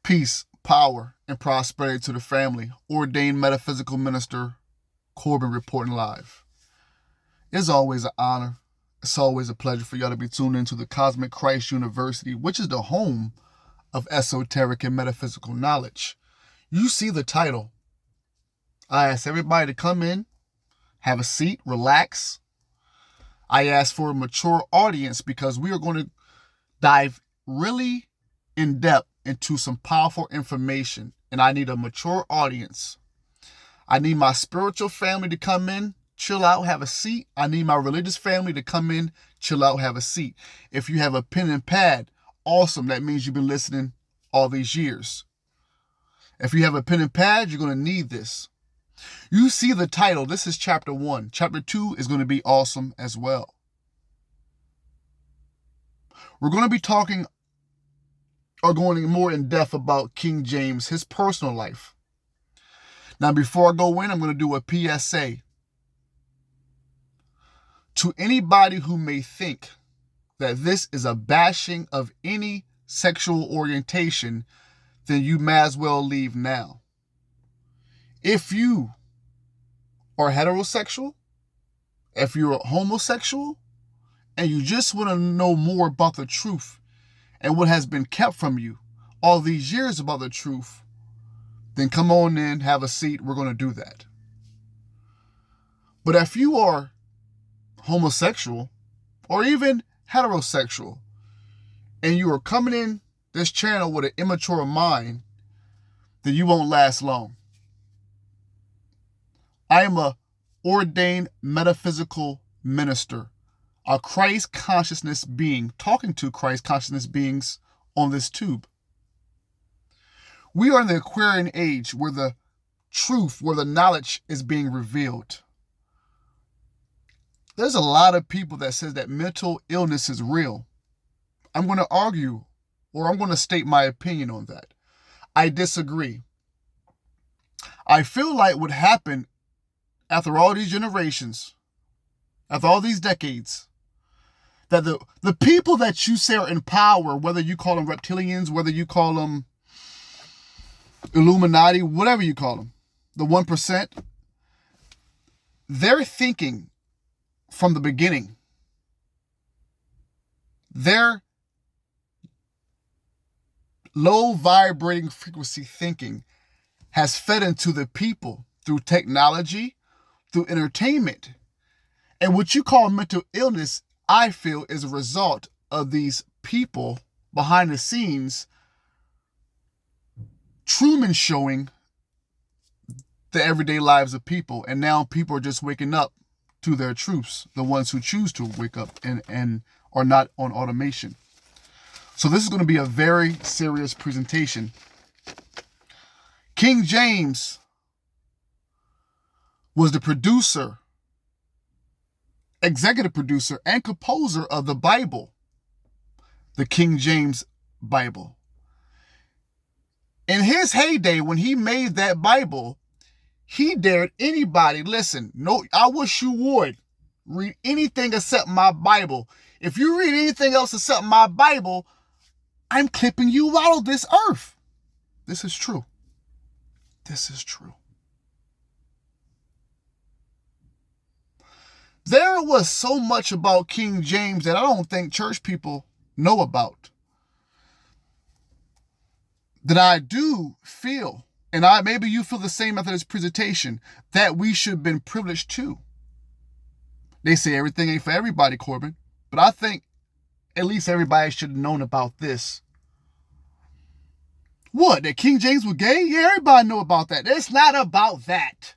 Peace, power, and prosperity to the family. Ordained metaphysical minister Corbin reporting live. It's always an honor. It's always a pleasure for y'all to be tuned into the Cosmic Christ University, which is the home of esoteric and metaphysical knowledge. You see the title. I ask everybody to come in, have a seat, relax. I ask for a mature audience because we are going to dive really in depth into some powerful information, and I need a mature audience. I need my spiritual family to come in, chill out, have a seat. I need my religious family to come in, chill out, have a seat. If you have a pen and pad, awesome. That means you've been listening all these years. If you have a pen and pad, you're going to need this. You see the title. This is chapter 1. Chapter 2 is going to be awesome as well. We're going to be talking or going more in depth about King James, his personal life. Now, before I go in, I'm going to do a PSA. To anybody who may think that this is a bashing of any sexual orientation, then you may as well leave now. If you are heterosexual, if you're homosexual, and you just want to know more about the truth and what has been kept from you all these years about the truth, then come on in, have a seat. We're going to do that. But if you are homosexual or even heterosexual and you are coming in this channel with an immature mind, then you won't last long. I am a ordained metaphysical minister, a Christ consciousness being, talking to Christ consciousness beings on this tube. We are in the Aquarian age where the truth, where the knowledge is being revealed. There's a lot of people that says that mental illness is real. I'm going to argue, or I'm going to state my opinion on that. I disagree. I feel like what happened after all these generations, after all these decades, that the people that you say are in power, whether you call them reptilians, whether you call them Illuminati, whatever you call them, the 1%, they're thinking from the beginning. Their low vibrating frequency thinking has fed into the people through technology, through entertainment. And what you call mental illness, I feel, is a result of these people behind the scenes Truman showing the everyday lives of people. And now people are just waking up to their truths, the ones who choose to wake up and are not on automation. So this is going to be a very serious presentation. King James was the producer, executive producer, and composer of the Bible, the King James Bible. In his heyday, when he made that Bible, he dared anybody, listen, no, I wish you would read anything except my Bible. If you read anything else except my Bible, I'm clipping you out of this earth. This is true. This is true. There was so much about King James that I don't think church people know about. That I do feel, and maybe you feel the same after this presentation, that we should have been privileged too. They say everything ain't for everybody, Corbin, but I think at least everybody should have known about this. What, that King James was gay? Yeah, everybody know about that. It's not about that.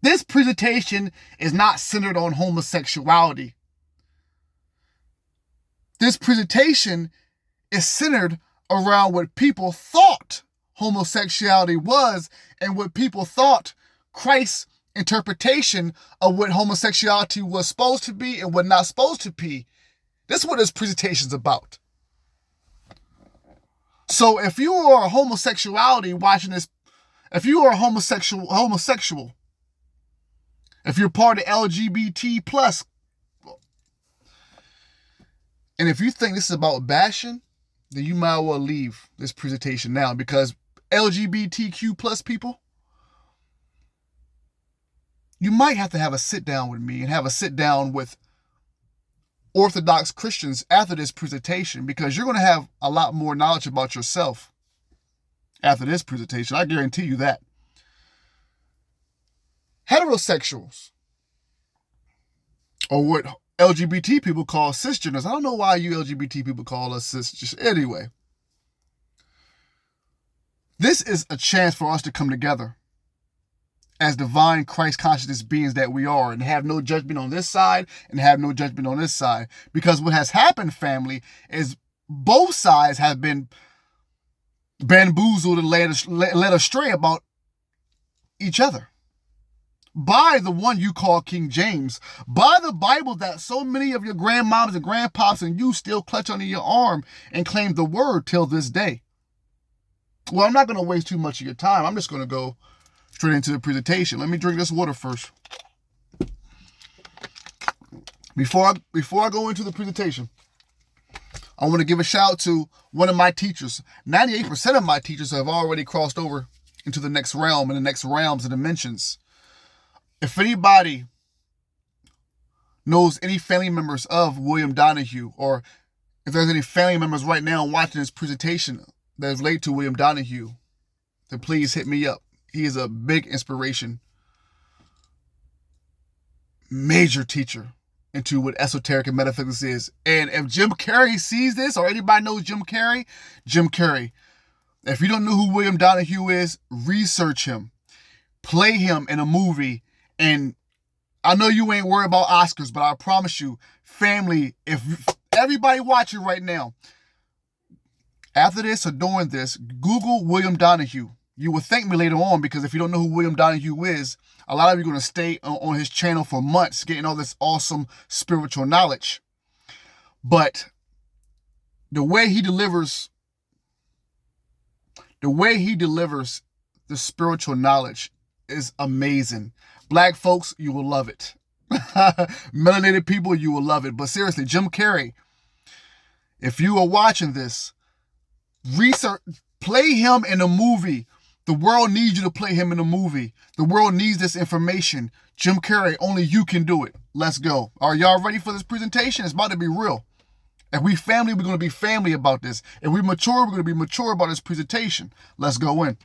This presentation is not centered on homosexuality. This presentation is centered around what people thought homosexuality was and what people thought Christ's interpretation of what homosexuality was supposed to be and what not supposed to be. This is what this presentation is about. So if you are a homosexuality watching this, if you are a homosexual, if you're part of LGBT plus, and if you think this is about bashing, then you might well leave this presentation now, because LGBTQ plus people, you might have to have a sit down with me and have a sit down with Orthodox Christians after this presentation, because you're going to have a lot more knowledge about yourself after this presentation. I guarantee you that. Heterosexuals, or what LGBT people call cisgenders. I don't know why you LGBT people call us cisgenders. Anyway, this is a chance for us to come together as divine Christ consciousness beings that we are, and have no judgment on this side and have no judgment on this side. Because what has happened, family, is both sides have been bamboozled and led astray about each other by the one you call King James, by the Bible that so many of your grandmoms and grandpops and you still clutch under your arm and claim the word till this day. Well, I'm not going to waste too much of your time. I'm just going to go straight into the presentation. Let me drink this water first. Before I go into the presentation, I want to give a shout out to one of my teachers. 98% of my teachers have already crossed over into the next realm and the next realms and dimensions. If anybody knows any family members of William Donahue, or if there's any family members right now watching this presentation that is related to William Donahue, then please hit me up. He is a big inspiration, major teacher into what esoteric and metaphysics is. And if Jim Carrey sees this, or anybody knows Jim Carrey, if you don't know who William Donahue is, research him. Play him in a movie. And I know you ain't worried about Oscars, but I promise you, family, if everybody watching right now, after this or during this, Google William Donahue. You will thank me later on, because if you don't know who William Donahue is, a lot of you are going to stay on his channel for months getting all this awesome spiritual knowledge. But the way he delivers the spiritual knowledge is amazing. Black folks, you will love it. Melanated people, you will love it. But seriously, Jim Carrey, if you are watching this, play him in a movie. The world needs you to play him in a movie. The world needs this information. Jim Carrey, only you can do it. Let's go. Are y'all ready for this presentation? It's about to be real. If we family, we're going to be family about this. If we mature, we're going to be mature about this presentation. Let's go in.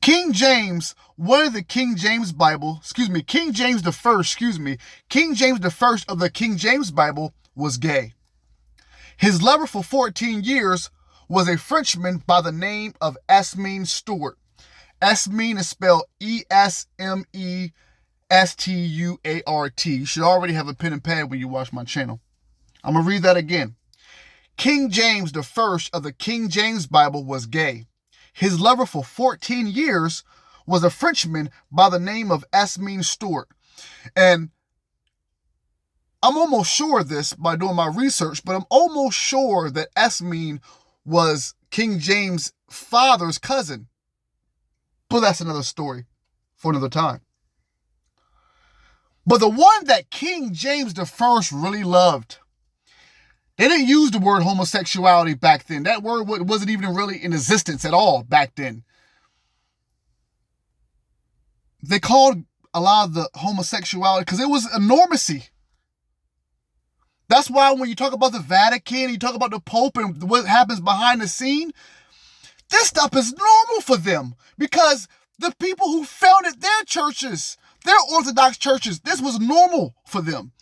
King James, one of the King James Bible, King James the First of the King James Bible was gay. His lover for 14 years was a Frenchman by the name of Esmene Stuart. Esmene is spelled Esmestuart. You should already have a pen and pad when you watch my channel. I'm going to read that again. King James the First of the King James Bible was gay. His lover for 14 years was a Frenchman by the name of Esmene Stuart. And I'm almost sure of this by doing my research, but I'm almost sure that Esmene was King James' father's cousin. But that's another story for another time. But the one that King James the First really loved, they didn't use the word homosexuality back then. That word wasn't even really in existence at all back then. They called a lot of the homosexuality because it was enormity. That's why when you talk about the Vatican, you talk about the Pope and what happens behind the scene, this stuff is normal for them because the people who founded their churches, their Orthodox churches, this was normal for them.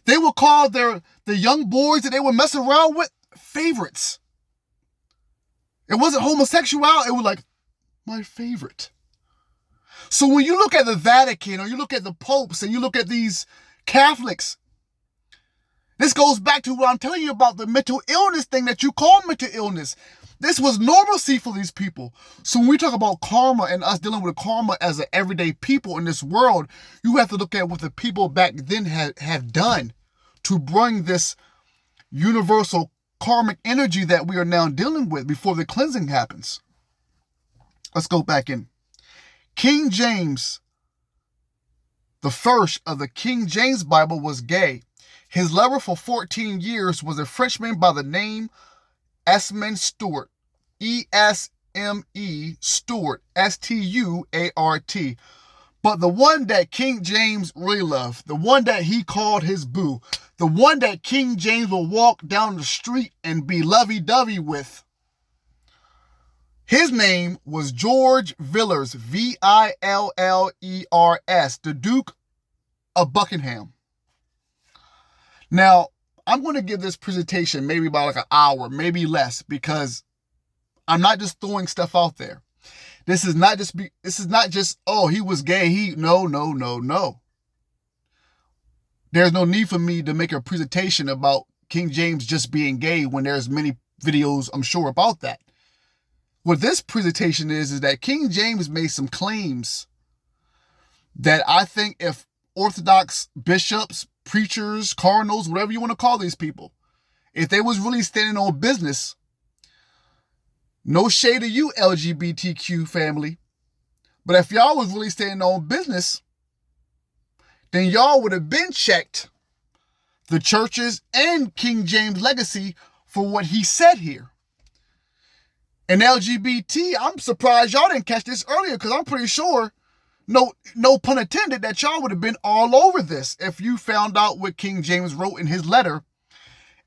They would call the young boys that they would mess around with favorites. It wasn't homosexuality. It was like, my favorite. So when you look at the Vatican or you look at the popes and you look at these Catholics, this goes back to what I'm telling you about the mental illness thing that you call mental illness. This was normalcy for these people. So when we talk about karma and us dealing with karma as an everyday people in this world, you have to look at what the people back then have done to bring this universal karmic energy that we are now dealing with before the cleansing happens. Let's go back in. King James, the first of the King James Bible, was gay. His lover for 14 years was a Frenchman by the name Esmond Stuart, E-S-M-E Stuart, S-T-U-A-R-T. But the one that King James really loved, the one that he called his boo, the one that King James will walk down the street and be lovey-dovey with, his name was George Villiers, V-I-L-L-E-R-S, the Duke of Buckingham. Now, I'm going to give this presentation maybe about like an hour, maybe less, because I'm not just throwing stuff out there. This is not just, oh, he was gay. No. There's no need for me to make a presentation about King James just being gay when there's many videos, I'm sure, about that. What this presentation is that King James made some claims that I think if Orthodox bishops, preachers, cardinals, whatever you want to call these people, if they was really standing on business, no shade to you, LGBTQ family, but if y'all was really standing on business, then y'all would have been checked the churches and King James legacy for what he said here. And LGBT, I'm surprised y'all didn't catch this earlier, because I'm pretty sure, no pun intended, that y'all would have been all over this if you found out what King James wrote in his letter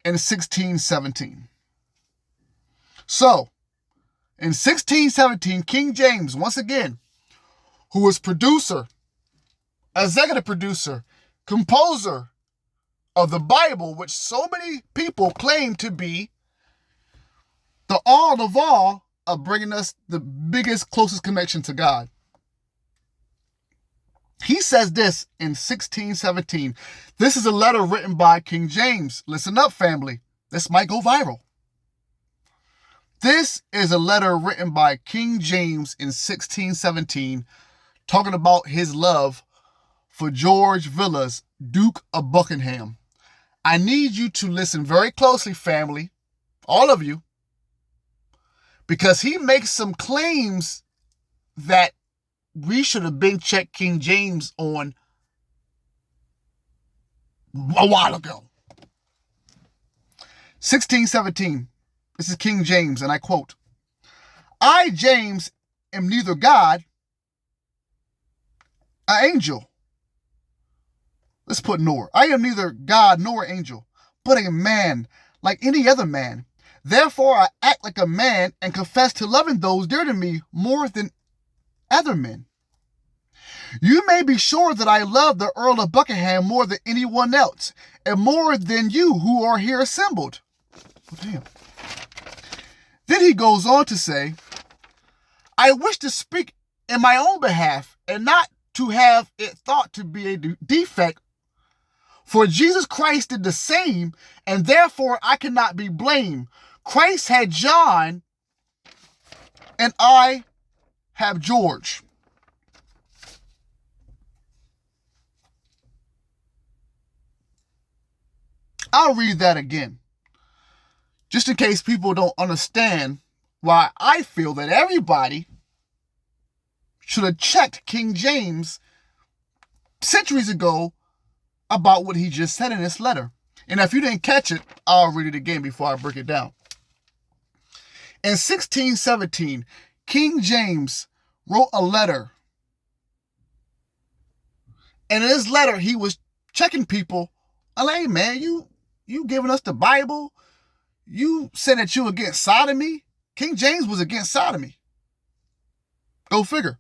in 1617. So, in 1617, King James, once again, who was producer, executive producer, composer of the Bible, which so many people claim to be the all of all of bringing us the biggest, closest connection to God. He says this in 1617. This is a letter written by King James. Listen up, family. This might go viral. This is a letter written by King James in 1617, talking about his love for George Villiers, Duke of Buckingham. I need you to listen very closely, family, all of you, because he makes some claims that we should have been checked King James on a while ago. 1617. This is King James, and I quote, I, James, am neither God, an angel. Let's put nor. I am neither God nor angel, but a man like any other man. Therefore, I act like a man and confess to loving those dear to me more than other men. You may be sure that I love the Earl of Buckingham more than anyone else, and more than you who are here assembled. Oh, damn. Then he goes on to say, I wish to speak in my own behalf and not to have it thought to be a defect, for Jesus Christ did the same, and therefore I cannot be blamed. Christ had John, and I have George. I'll read that again, just in case people don't understand why I feel that everybody should have checked King James centuries ago about what he just said in this letter. And if you didn't catch it, I'll read it again before I break it down. In 1617, King James wrote a letter. And in this letter, he was checking people. Like, hey, man, you giving us the Bible? You said that you against sodomy? King James was against sodomy. Go figure.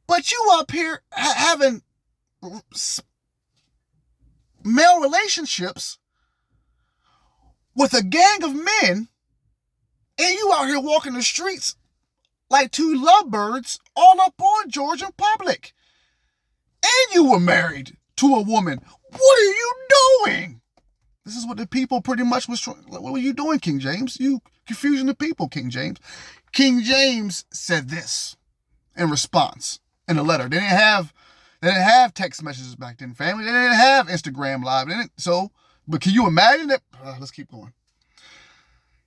But you up here having male relationships with a gang of men, and you out here walking the streets like two lovebirds all up on George in public. And you were married to a woman. What are you doing? This is what the people pretty much was trying. What were you doing, King James? You confusing the people, King James. King James said this in response in a letter. They didn't have text messages back then, family. They didn't have Instagram Live. But can you imagine that? Let's keep going.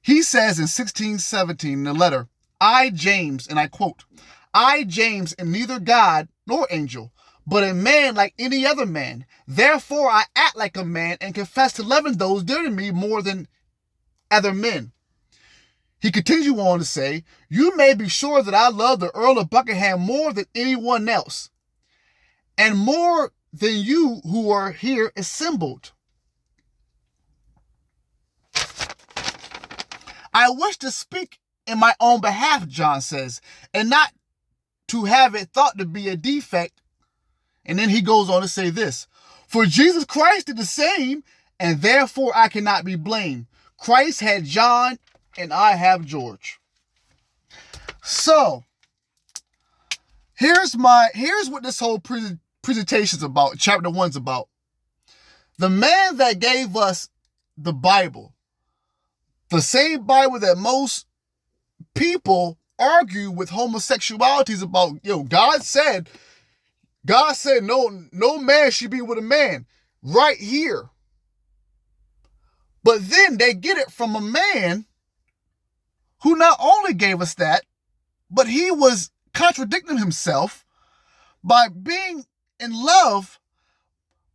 He says in 1617 in the letter, I, James, and I quote, I, James, am neither God nor angel, but a man like any other man. Therefore, I act like a man and confess to loving those dear to me more than other men. He continues on to say, you may be sure that I love the Earl of Buckingham more than anyone else, and more than you who are here assembled. I wish to speak in my own behalf, John says, and not to have it thought to be a defect. And then he goes on to say this, for Jesus Christ did the same, and therefore I cannot be blamed. Christ had John, and I have George. So, here's what this whole presentation is about, chapter 1's about. The man that gave us the Bible, the same Bible that most people argue with homosexuality is about, God said no man should be with a man right here. But then they get it from a man who not only gave us that, but he was contradicting himself by being in love,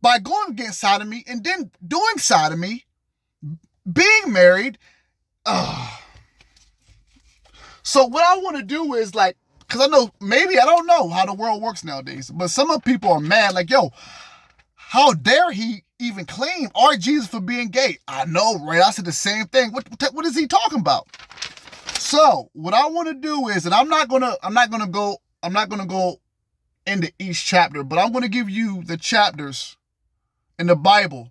by going against sodomy and then doing sodomy, being married. So what I want to do is because I don't know how the world works nowadays, but some of people are mad, how dare he even claim our Jesus for being gay? I know, right? I said the same thing. What is he talking about? So what I want to do is, and I'm not gonna go into each chapter, but I'm gonna give you the chapters in the Bible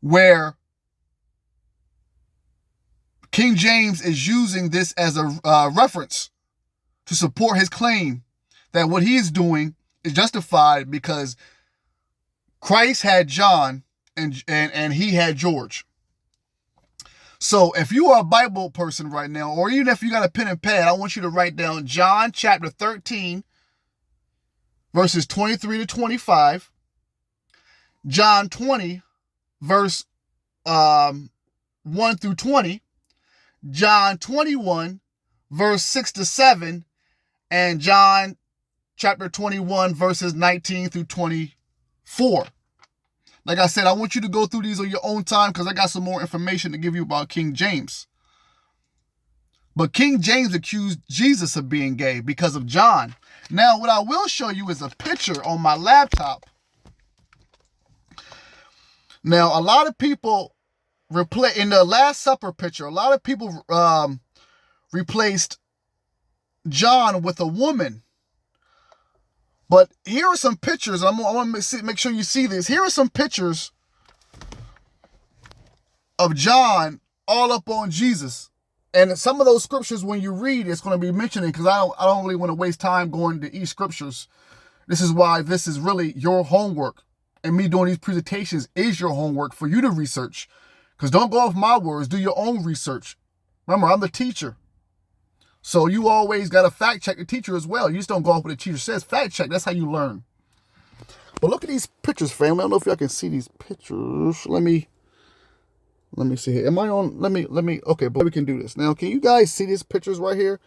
where King James is using this as a reference to support his claim that what he is doing is justified because Christ had John and he had George. So if you are a Bible person right now, or even if you got a pen and pad, I want you to write down John chapter 13, verses 23 to 25, John 20, verse 1 through 20, John 21, verse 6 to 7, and John chapter 21, verses 19 through 24. Like I said, I want you to go through these on your own time because I got some more information to give you about King James. But King James accused Jesus of being gay because of John. Now, what I will show you is a picture on my laptop. Now, a lot of people in the Last Supper picture, a lot of people replaced John with a woman. But here are some pictures. I want to make sure you see this. Here are some pictures of John all up on Jesus. And some of those scriptures, when you read, it's going to be mentioning, because I don't really want to waste time going to each scriptures. This is why this is really your homework. And me doing these presentations is your homework for you to research. Because don't go off my words. Do your own research. Remember, I'm the teacher. So you always got to fact check the teacher as well. You just don't go off what the teacher says. Fact check. That's how you learn. But look at these pictures, family. I don't know if y'all can see these pictures. Let me see here. Am I on? Let me. Okay, but we can do this. Now, can you guys see these pictures right here?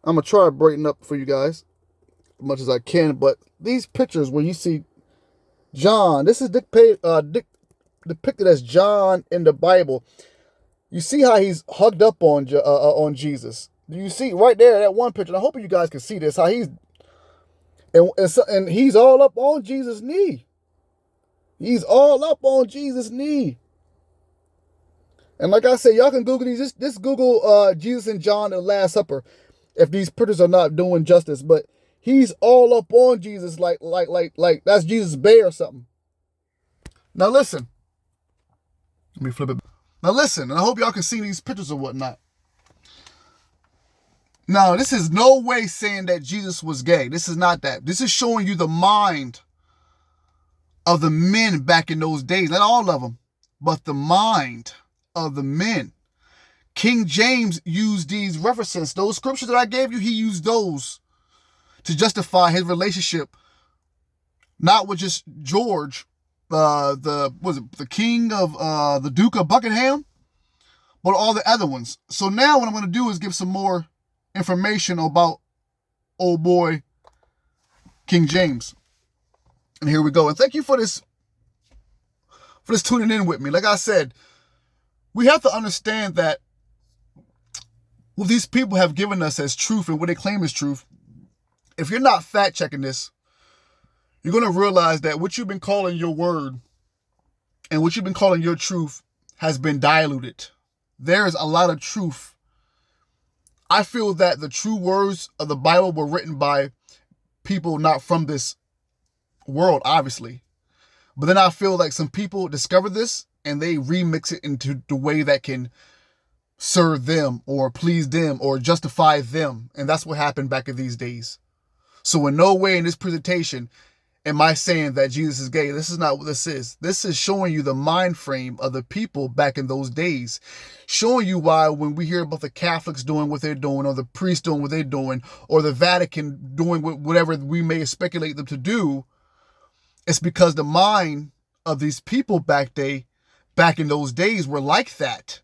I'm going to try to brighten up for you guys as much as I can. But these pictures where you see John, this is depicted as John in the Bible. You see how he's hugged up on Jesus. Do you see right there, that one picture? And I hope you guys can see this, how he's, and he's all up on Jesus' knee. He's all up on Jesus' knee. And like I said, y'all can Google these. Just Google Jesus and John and the Last Supper if these pictures are not doing justice. But he's all up on Jesus like that's Jesus' bear or something. Now listen. Let me flip it. Now listen, and I hope y'all can see these pictures or whatnot. Now, this is no way saying that Jesus was gay. This is not that. This is showing you the mind of the men back in those days. Not all of them, but the mind of the men. King James used these references. Those scriptures that I gave you, he used those to justify his relationship, not with just George, the king of the Duke of Buckingham, but all the other ones. So now what I'm going to do is give some more information about old boy King James. And here we go. And thank you for this tuning in with me. Like I said, We have to understand that what these people have given us as truth and what they claim is truth, if you're not fact checking this, you're going to realize that what you've been calling your word and what you've been calling your truth has been diluted. There is a lot of truth. I feel that the true words of the Bible were written by people not from this world, obviously. But then I feel like some people discover this and they remix it into the way that can serve them or please them or justify them. And that's what happened back in these days. So in no way in this presentation am I saying that Jesus is gay. This is not what this is. This is showing you the mind frame of the people back in those days. Showing you why when we hear about the Catholics doing what they're doing, or the priests doing what they're doing, or the Vatican doing whatever we may speculate them to do, it's because the mind of these people back in those days were like that.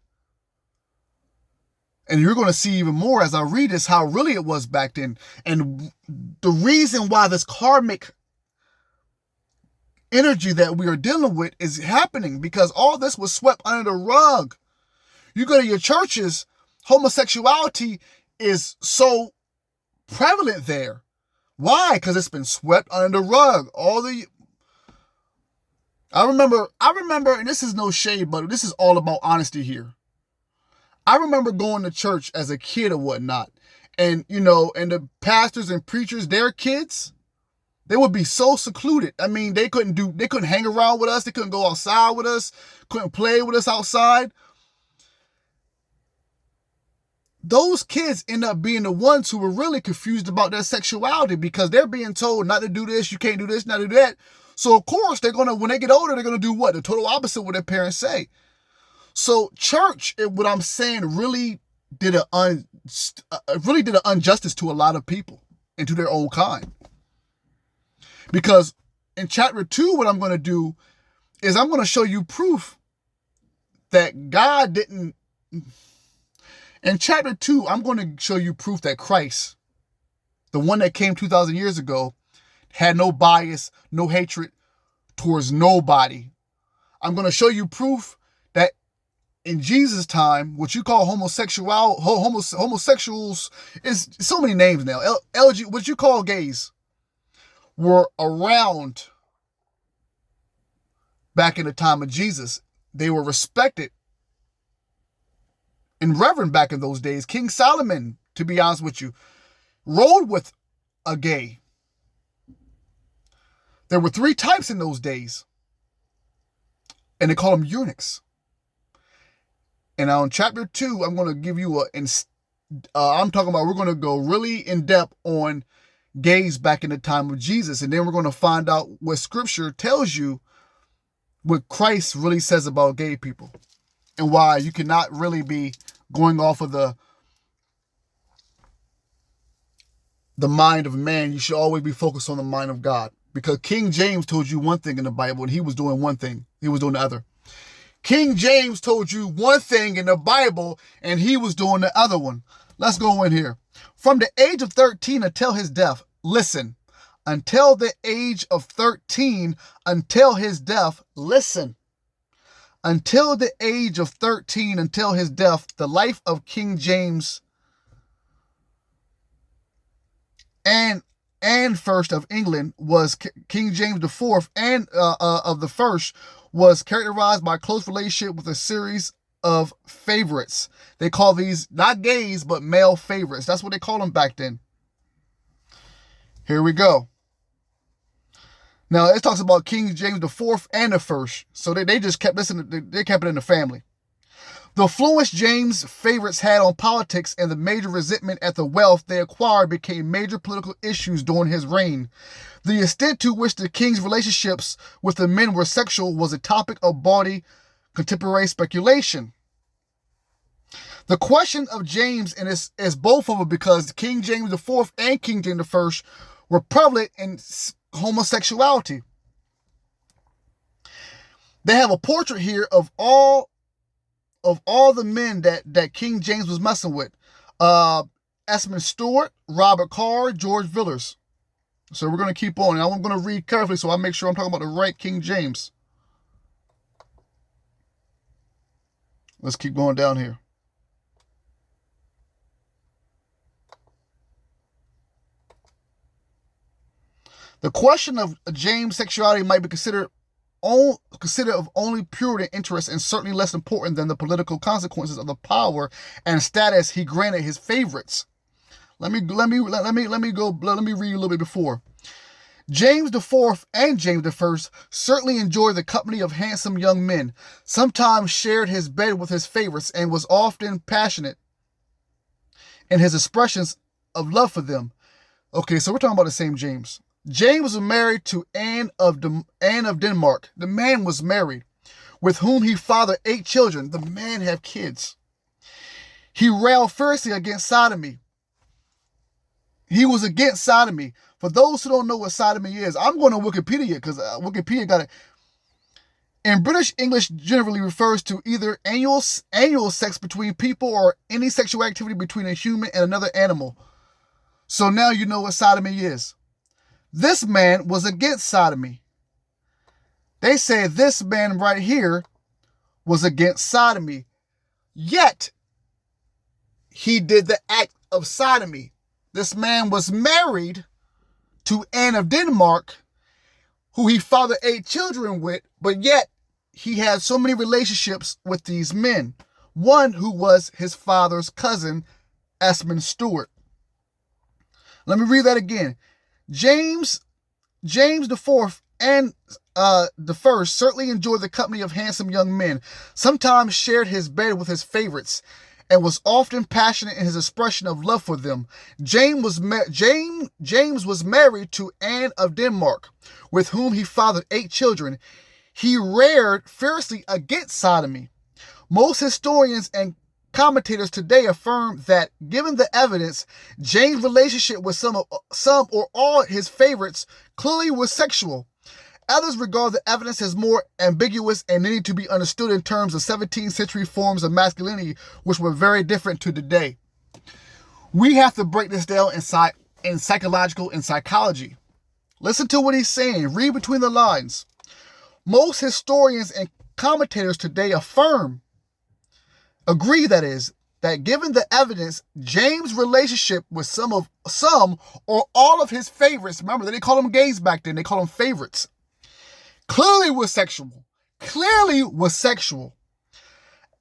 And you're going to see even more as I read this, how really it was back then. And the reason why this karmic energy that we are dealing with is happening because all this was swept under the rug. You go to your churches, homosexuality is so prevalent there. Why? Because it's been swept under the rug. I remember, and this is no shade, but this is all about honesty here. I remember going to church as a kid or whatnot. And, and the pastors and preachers, their kids, they would be so secluded. I mean, they couldn't hang around with us. They couldn't go outside with us, couldn't play with us outside. Those kids end up being the ones who were really confused about their sexuality because they're being told not to do this, you can't do this, not to do that. So, of course, when they get older, they're going to do what? The total opposite of what their parents say. So church, what I'm saying, really did an injustice to a lot of people and to their own kind. Because in chapter 2, what I'm going to do is I'm going to show you proof that God didn't. In chapter 2, I'm going to show you proof that Christ, the one that came 2,000 years ago, had no bias, no hatred towards nobody. I'm going to show you proof that in Jesus' time, what you call homosexuals is so many names now. What you call gays were around back in the time of Jesus. They were respected and reverend back in those days. King Solomon, to be honest with you, rode with a gay. There were 3 types in those days, and they call them eunuchs. And now in chapter 2, I'm going to give you we're going to go really in depth on gays back in the time of Jesus. And then we're going to find out what scripture tells you what Christ really says about gay people and why you cannot really be going off of the mind of man. You should always be focused on the mind of God, because King James told you one thing in the Bible and he was doing one thing. He was doing the other. King James told you one thing in the Bible and he was doing the other one. Let's go in here. From the age of 13 until his death, listen. Until the age of 13, until his death, listen. Until the age of 13, until his death, the life of King James and first of England was King James IV and of the first was characterized by a close relationship with a series of favorites. They call these not gays, but male favorites. That's what they called them back then. Here we go. Now it talks about King James IV and the first. So they just kept this they kept it in the family. The influence James' favorites had on politics and the major resentment at the wealth they acquired became major political issues during his reign. The extent to which the king's relationships with the men were sexual was a topic of bawdy contemporary speculation. The question of James and is both of them because King James IV and King James I were prevalent in homosexuality. They have a portrait here of all the men that King James was messing with. Esmond Stewart, Robert Carr, George Villiers. So we're going to keep on. And I'm going to read carefully so I make sure I'm talking about the right King James. Let's keep going down here. The question of James' sexuality might be considered of only purity and interest, and certainly less important than the political consequences of the power and status he granted his favorites. Let me read a little bit before. James IV and James I certainly enjoyed the company of handsome young men, sometimes shared his bed with his favorites, and was often passionate in his expressions of love for them. Okay, so we're talking about the same James. James was married to Anne of Denmark. The man was married, with whom he fathered 8 children. The man had kids. He railed fiercely against sodomy. He was against sodomy. For those who don't know what sodomy is, I'm going to Wikipedia because Wikipedia got it. In British English, generally refers to either annual sex between people or any sexual activity between a human and another animal. So now you know what sodomy is. This man was against sodomy. They said this man right here was against sodomy. Yet, he did the act of sodomy. This man was married to Anne of Denmark, who he fathered 8 children with, but yet he had so many relationships with these men. One who was his father's cousin, Esmond Stewart. Let me read that again. James IV and the first certainly enjoyed the company of handsome young men, sometimes shared his bed with his favorites, and was often passionate in his expression of love for them. James was married to Anne of Denmark, with whom he fathered 8 children. He railed fiercely against sodomy. Most historians and commentators today affirm that, given the evidence, James' relationship with some or all his favorites clearly was sexual. Others regard the evidence as more ambiguous and needing to be understood in terms of 17th century forms of masculinity, which were very different to today. We have to break this down in psychology. Listen to what he's saying. Read between the lines. Most historians and commentators today agree that given the evidence, James' relationship with some or all of his favorites, remember they didn't call them gays back then, they called them favorites, clearly was sexual.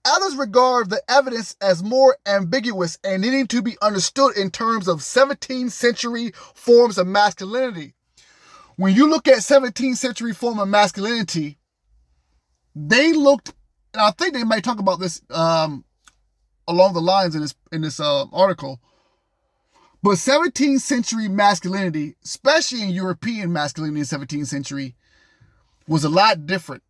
Others regard the evidence as more ambiguous and needing to be understood in terms of 17th century forms of masculinity. When you look at 17th century form of masculinity, they looked, and I think they might talk about this along the lines in this article. But 17th century masculinity, especially in European masculinity in 17th century, was a lot different.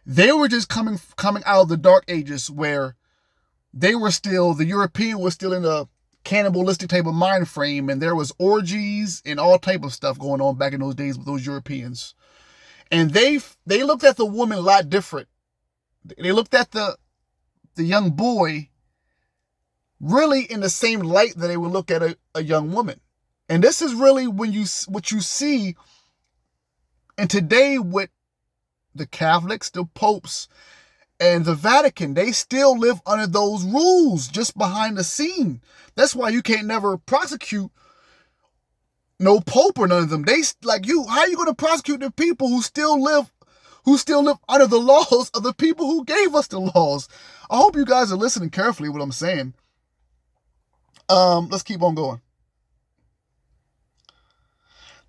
They were just coming out of the Dark Ages, where the European was still in a cannibalistic type of mind frame, and there was orgies and all type of stuff going on back in those days with those Europeans. And they looked at the woman a lot different. They looked at the young boy really in the same light that they would look at a young woman. And this is really what you see. And today with the Catholics, the popes, and the Vatican, they still live under those rules just behind the scene. That's why you can't never prosecute no pope or none of them. How are you going to prosecute the people who still live under the laws of the people who gave us the laws? I hope you guys are listening carefully what I'm saying. Let's keep on going.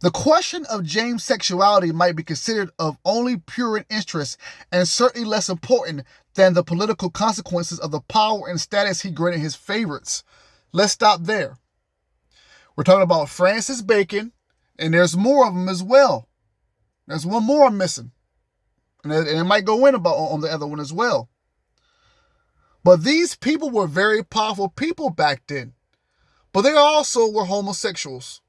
The question of James' sexuality might be considered of only pure interest and certainly less important than the political consequences of the power and status he granted his favorites. Let's stop there. We're talking about Francis Bacon, and there's more of them as well. There's one more I'm missing. And it might go in on the other one as well. But these people were very powerful people back then. But they also were homosexuals.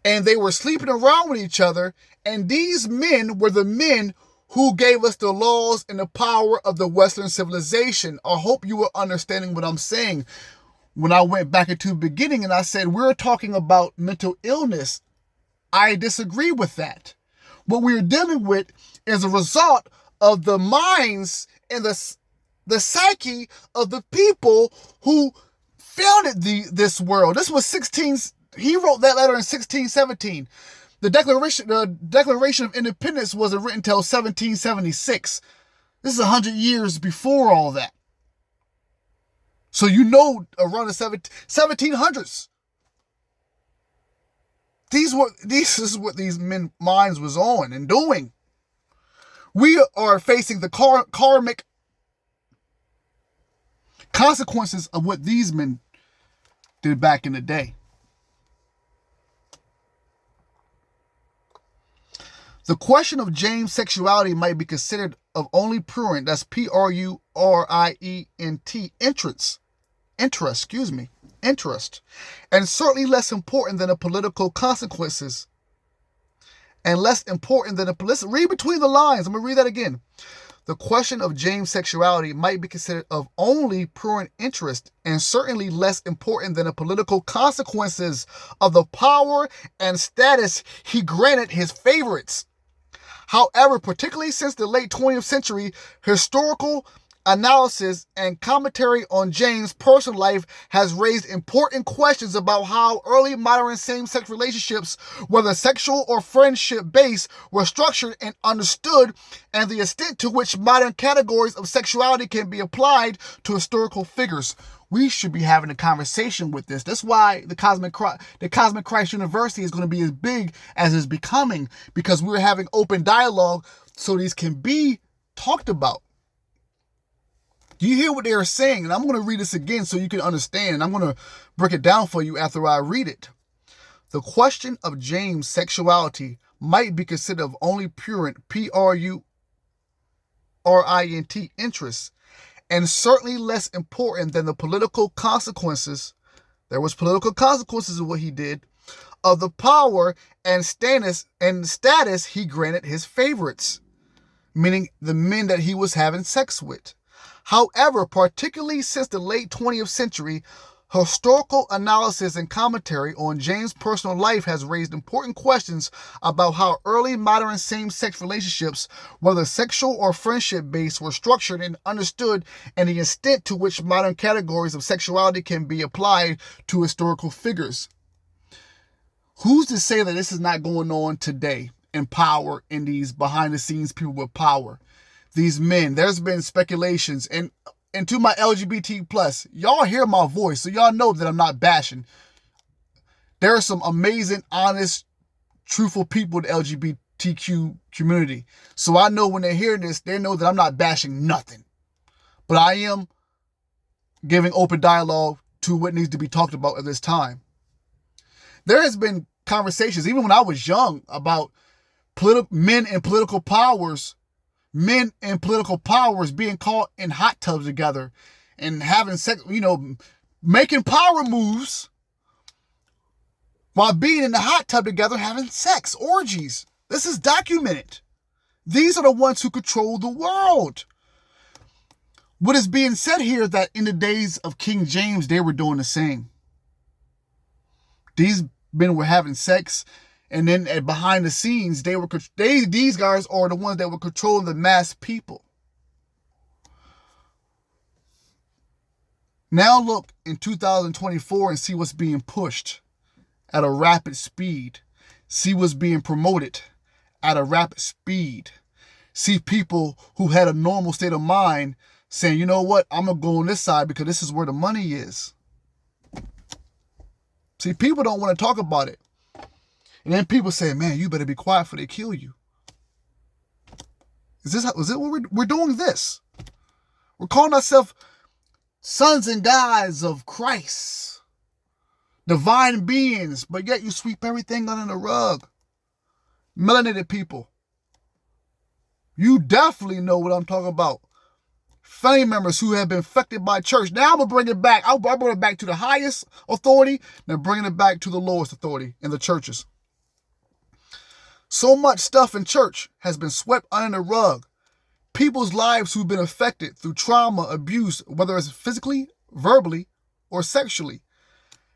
And they were sleeping around with each other. And these men were the men who gave us the laws and the power of the Western civilization. I hope you were understanding what I'm saying. When I went back into the beginning and I said, we're talking about mental illness, I disagree with that. What we're dealing with is a result of the minds and the psyche of the people who founded this world. This was he wrote that letter in 1617. The Declaration of Independence wasn't written until 1776. This is 100 years before all that. So around the 1700s. This is what these men's minds was on and doing. We are facing the karmic consequences of what these men did back in the day. The question of James' sexuality might be considered of only prurient, that's Prurient, interest, and certainly less important than the political consequences. And less important than read between the lines. I'm going to read that again. The question of James' sexuality might be considered of only prurient interest and certainly less important than the political consequences of the power and status he granted his favorites. However, particularly since the late 20th century, historical analysis and commentary on James' personal life has raised important questions about how early modern same-sex relationships, whether sexual or friendship-based, were structured and understood, and the extent to which modern categories of sexuality can be applied to historical figures. We should be having a conversation with this. That's why the Cosmic Christ University is going to be as big as it's becoming, because we're having open dialogue so these can be talked about. Do you hear what they are saying? And I'm going to read this again so you can understand. And I'm going to break it down for you after I read it. The question of James' sexuality might be considered of only prurient, Prurient, interest, and certainly less important than the political consequences. There was political consequences of what he did, of the power and status he granted his favorites, meaning the men that he was having sex with. However, particularly since the late 20th century, historical analysis and commentary on James' personal life has raised important questions about how early modern same-sex relationships, whether sexual or friendship-based, were structured and understood, and the extent to which modern categories of sexuality can be applied to historical figures. Who's to say that this is not going on today in power, in these behind-the-scenes people with power? These men, there's been speculations, and to my LGBT plus, y'all hear my voice, so y'all know that I'm not bashing. There are some amazing, honest, truthful people in the LGBTQ community. So I know when they hear this, they know that I'm not bashing nothing. But I am giving open dialogue to what needs to be talked about at this time. There has been conversations, even when I was young, about men in political powers being caught in hot tubs together and having sex, making power moves while being in the hot tub together, having sex, orgies. This is documented. These are the ones who control the world. What is being said here that in the days of King James, they were doing the same. These men were having sex, and then behind the scenes, these guys are the ones that were controlling the mass people. Now look in 2024 and see what's being pushed at a rapid speed. See what's being promoted at a rapid speed. See people who had a normal state of mind saying, you know what, I'm going to go on this side because this is where the money is. See, people don't want to talk about it. And then people say, man, you better be quiet before they kill you. Is it what we're doing this? We're calling ourselves sons and daughters of Christ, divine beings, but yet you sweep everything under the rug. Melanated people. You definitely know what I'm talking about. Family members who have been affected by church. Now I'm going to bring it back. I brought it back to the highest authority, then bringing it back to the lowest authority in the churches. So much stuff in church has been swept under the rug. People's lives who've been affected through trauma, abuse, whether it's physically, verbally, or sexually,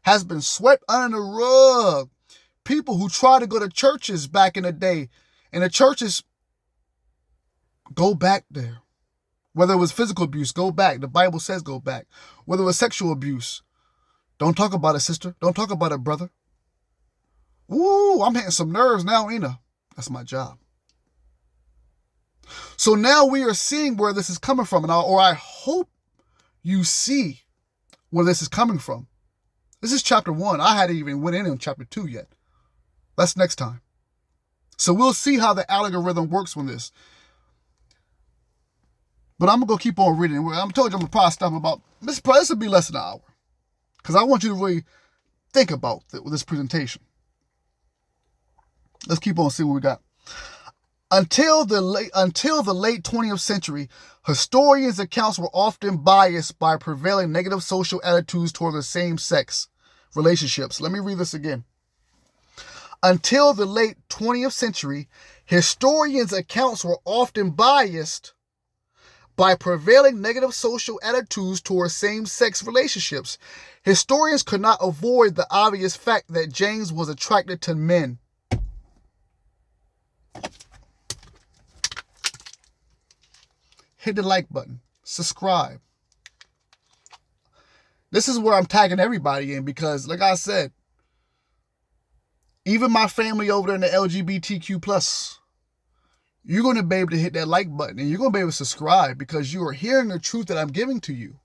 has been swept under the rug. People who try to go to churches back in the day, and the churches go back there Whether it was physical abuse, go back. The Bible says go back. Whether it was sexual abuse, don't talk about it, sister. Don't talk about it, brother. Ooh, I'm hitting some nerves now, ain't I? That's my job. So now we are seeing where this is coming from, or I hope you see where this is coming from. This is chapter 1. I hadn't even went in chapter 2 yet. That's next time. So we'll see how the algorithm works on this. But I'm going to go keep on reading. I'm told you I'm going to probably stop about, this will be less than an hour. Because I want you to really think about this presentation. Let's keep on seeing what we got. Until the late 20th century, historians' accounts were often biased by prevailing negative social attitudes toward the same-sex relationships. Let me read this again. Until the late 20th century, historians' accounts were often biased by prevailing negative social attitudes toward same-sex relationships. Historians could not avoid the obvious fact that James was attracted to men. Hit the like button. Subscribe. This is where I'm tagging everybody in because, like I said, even my family over there in the LGBTQ+, you're going to be able to hit that like button and you're going to be able to subscribe because you are hearing the truth that I'm giving to you.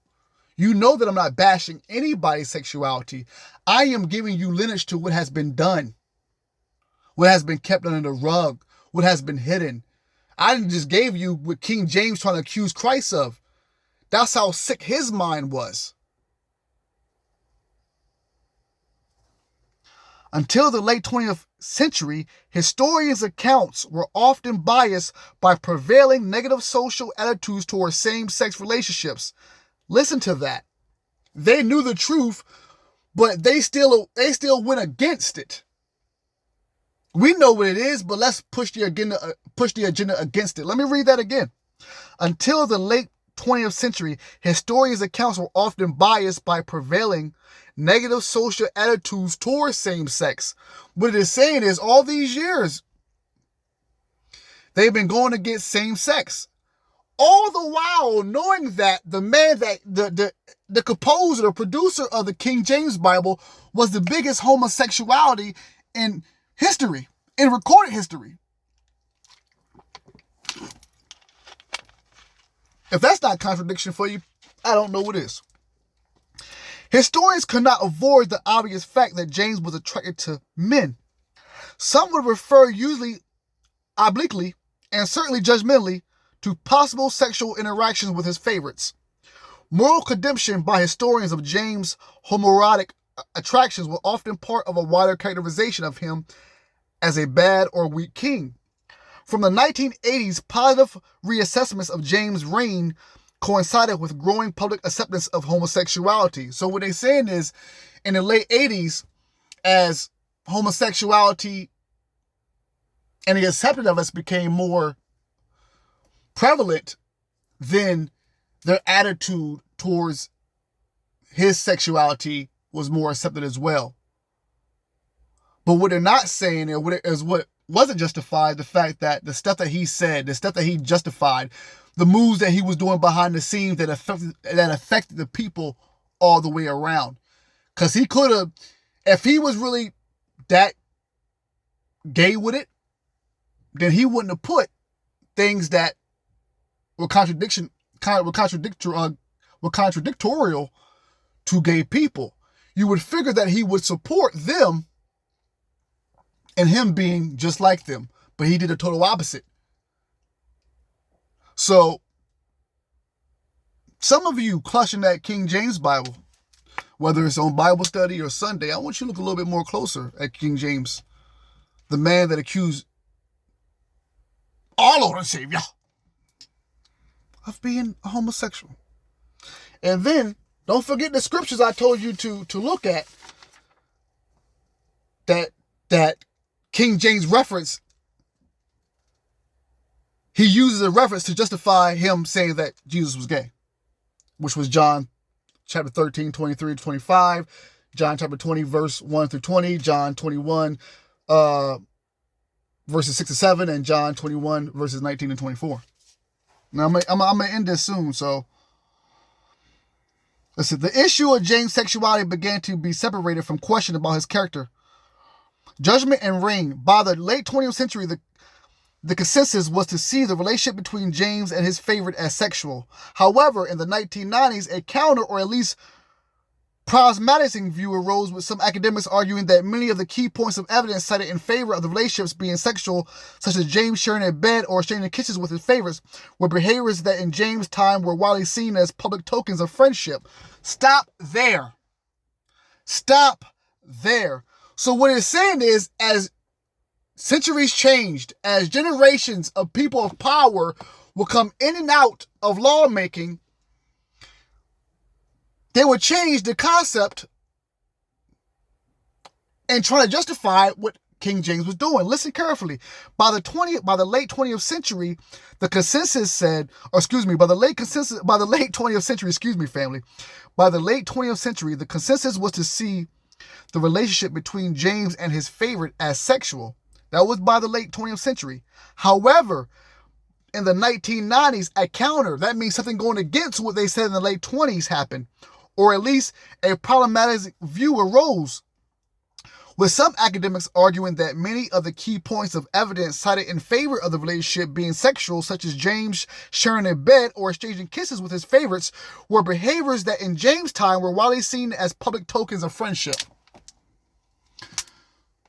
You know that I'm not bashing anybody's sexuality. I am giving you lineage to what has been done, what has been kept under the rug, what has been hidden. I just gave you what King James trying to accuse Christ of. That's how sick his mind was. Until the late 20th century, historians' accounts were often biased by prevailing negative social attitudes towards same-sex relationships. Listen to that. They knew the truth, but they still went against it. We know what it is, but let's push the agenda against it. Let me read that again. Until the late 20th century, historians' accounts were often biased by prevailing negative social attitudes towards same-sex. What it is saying is all these years, they've been going against same-sex. All the while knowing that the man that the composer, the producer of the King James Bible was the biggest homosexuality in history, in recorded history. If that's not contradiction for you, I don't know what is. Historians could not avoid the obvious fact that James was attracted to men. Some would refer usually obliquely and certainly judgmentally to possible sexual interactions with his favorites. Moral condemnation by historians of James' homoerotic attractions were often part of a wider characterization of him as a bad or weak king. From the 1980s, positive reassessments of James' reign coincided with growing public acceptance of homosexuality. So what they're saying is, in the late 80s, as homosexuality and the acceptance of us became more prevalent, then their attitude towards his sexuality was more accepted as well. But what they're not saying is what wasn't justified, the fact that the stuff that he said, the stuff that he justified, the moves that he was doing behind the scenes that affected the people all the way around. Because he could have, if he was really that gay with it, then he wouldn't have put things that were contradictorial to gay people. You would figure that he would support them and him being just like them, but he did a total opposite. So, some of you clutching that King James Bible, whether it's on Bible study or Sunday, I want you to look a little bit more closer at King James, the man that accused our Lord and Savior of being a homosexual. And then, don't forget the scriptures I told you to look at that King James reference. He uses a reference to justify him saying that Jesus was gay, which was John chapter 13, 23 to 25, John chapter 20, verse 1 through 20, John 21, verses 6 to 7, and John 21, verses 19 and 24. Now I'm gonna end this soon. So listen, the issue of James' sexuality began to be separated from question about his character, judgment, and reign. By the late 20th century, the consensus was to see the relationship between James and his favorite as sexual. However, in the 1990s, a counter, or at least pragmatic view, arose, with some academics arguing that many of the key points of evidence cited in favor of the relationships being sexual, such as James sharing a bed or exchanging kisses with his favorites, were behaviors that in James' time were widely seen as public tokens of friendship. Stop there. Stop there. So what it's saying is, as centuries changed, as generations of people of power will come in and out of lawmaking, they would change the concept and try to justify what King James was doing. Listen carefully. By the late 20th century, the consensus said, by the late 20th century, family. By the late 20th century, the consensus was to see the relationship between James and his favorite as sexual. That was by the late 20th century. However, in the 1990s, a counter, that means something going against what they said in the late 20s happened, or at least a problematic view arose, with some academics arguing that many of the key points of evidence cited in favor of the relationship being sexual, such as James sharing a bed or exchanging kisses with his favorites, were behaviors that in James' time were widely seen as public tokens of friendship.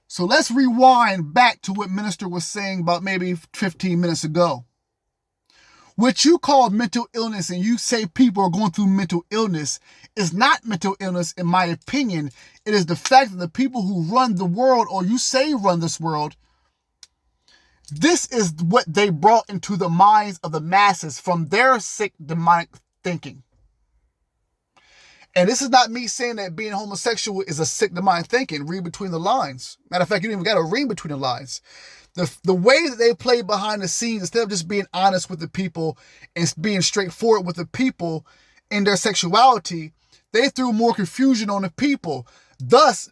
So let's rewind back to what Minister was saying about maybe 15 minutes ago. What you call mental illness, and you say people are going through mental illness, is not mental illness, in my opinion. It is the fact that the people who run the world, or you say run this world, this is what they brought into the minds of the masses from their sick demonic thinking. And this is not me saying that being homosexual is a sick demonic thinking. Read between the lines. Matter of fact, you don't even got to read between the lines. The way that they play behind the scenes, instead of just being honest with the people and being straightforward with the people in their sexuality, they threw more confusion on the people, thus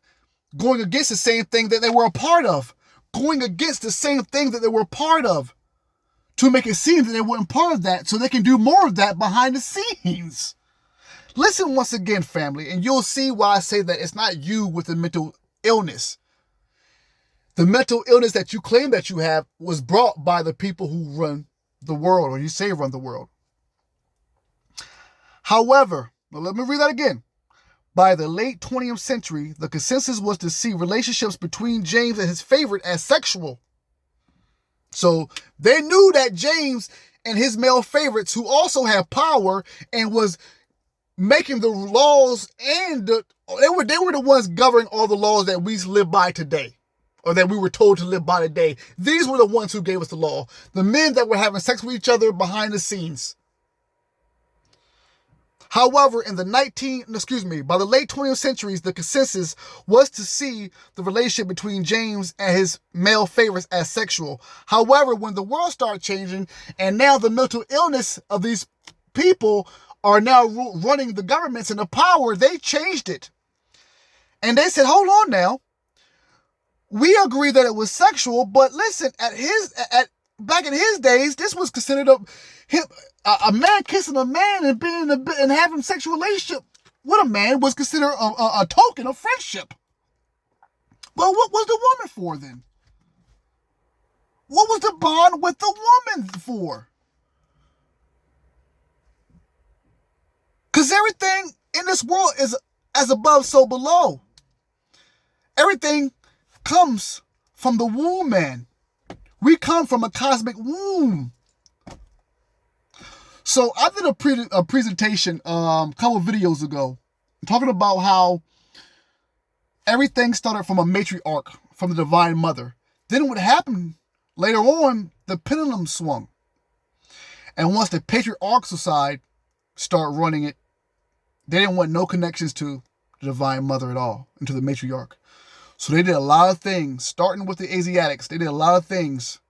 going against the same thing that they were a part of, to make it seem that they weren't part of that, so they can do more of that behind the scenes. Listen once again, family, and you'll see why I say that it's not you with the mental illness. The mental illness that you claim that you have was brought by the people who run the world, or you say run the world. However, let me read that again. By the late 20th century, the consensus was to see relationships between James and his favorite as sexual. So they knew that James and his male favorites, who also had power and was making the laws, and they were the ones governing all the laws that we live by today, or that we were told to live by today. These were the ones who gave us the law. The men that were having sex with each other behind the scenes. However, by the late 20th centuries, the consensus was to see the relationship between James and his male favorites as sexual. However, when the world started changing, and now the mental illness of these people are now running the governments and the power, they changed it. And they said, hold on now. We agree that it was sexual, but listen, back in his days, this was considered a man kissing a man and having sexual relationship with a man was considered a token of friendship. Well, what was the woman for then? What was the bond with the woman for? Because everything in this world is as above, so below. Everything comes from the womb, man. We come from a cosmic womb. So I did a presentation a couple of videos ago talking about how everything started from a matriarch, from the Divine Mother. Then what happened later on, the pendulum swung. And once the patriarchal side started running it, they didn't want no connections to the Divine Mother at all, and to the matriarch. So they did a lot of things, starting with the Asiatics. They did a lot of things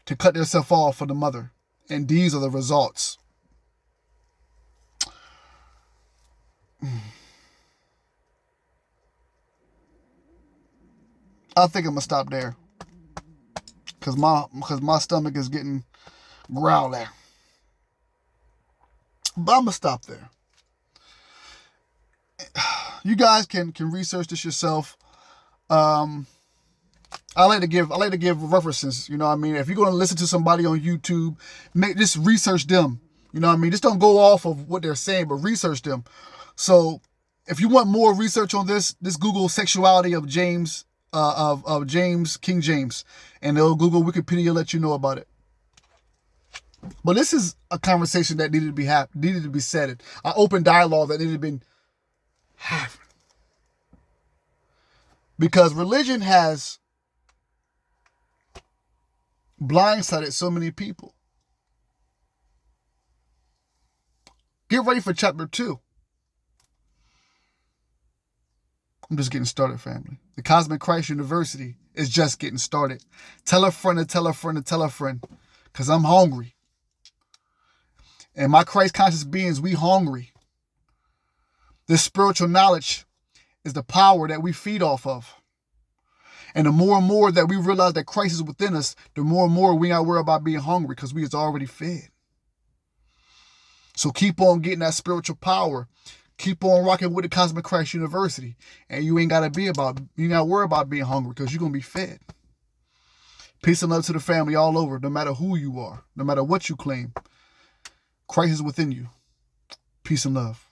to cut themselves off from the mother. And these are the results. I think I'm going to stop there. Because my stomach is getting growly. But I'm gonna stop there. You guys can research this yourself. I like to give references. You know what I mean? If you're going to listen to somebody on YouTube, just research them. You know what I mean? Just don't go off of what they're saying, but research them. So if you want more research on this Google sexuality of James, of James, King James, and they'll Google Wikipedia, let you know about it. But this is a conversation that needed to be said. An open dialogue that needed to be happening. Because religion has blindsided so many people. Get ready for chapter 2. I'm just getting started, family. The Cosmic Christ University is just getting started. Tell a friend to tell a friend to tell a friend. Because I'm hungry. And my Christ conscious beings, we hungry. This spiritual knowledge is the power that we feed off of. And the more and more that we realize that Christ is within us, the more and more we not worry about being hungry because we is already fed. So keep on getting that spiritual power. Keep on rocking with the Cosmic Christ University. And you ain't got to worry about being hungry because you're going to be fed. Peace and love to the family all over, no matter who you are, no matter what you claim. Christ is within you. Peace and love.